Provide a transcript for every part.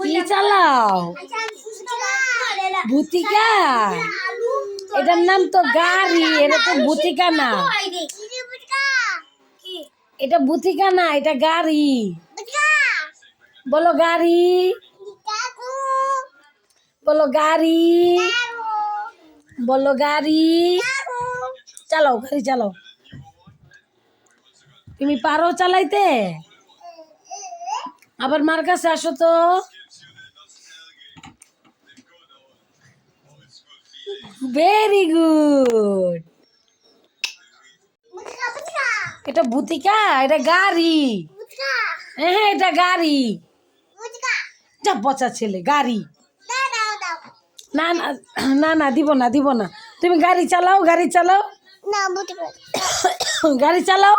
কি চালাও ভূতিকা? এটার নাম তো গাড়ি, এটা তো ভূতিকা না। এটা ভূতিকা না, এটা গাড়ি। বলো গাড়ি, বলো গাড়ি, বলো গাড়ি। চালাও, গাড়ি চালাও। তুমি পারো চালাইতে? আবার মার কাছে আসো তো। Very good. এটা ভূতিকা, এটা গাড়ি। হ্যাঁ, এটা গাড়ি। যা পচা ছেলে, গাড়ি। না না না না, দিব না, দিব না। তুমি গাড়ি চালাও, গাড়ি চালাও, গাড়ি চালাও।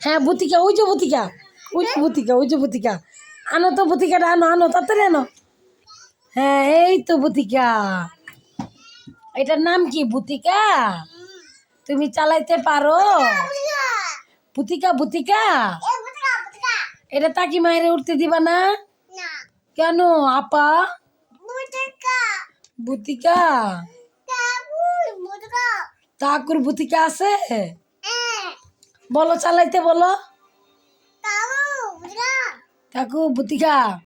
হ্যাঁ ভূতিকা, ওই যে ভূতিকা, ওই যে ভূতিকা, ওই যে ভূতিকা। আনো তো ভূতিকাটা, আনো আনো, তাড়াতাড়ি আনো। হ্যাঁ এই তো ভূতিকা। এটার নাম কি? ভূতিকা। তুমি চালাইতে পারো? ভূতিকা, ভূতিকা। এটা তাকি মায়েরে উঠতে দিবা না কেন আপা? ভূতিকা, ঠাকুর ভূতিকা আছে? বলো চালাইতে, বলো। ঠাকুর ভূতিকা।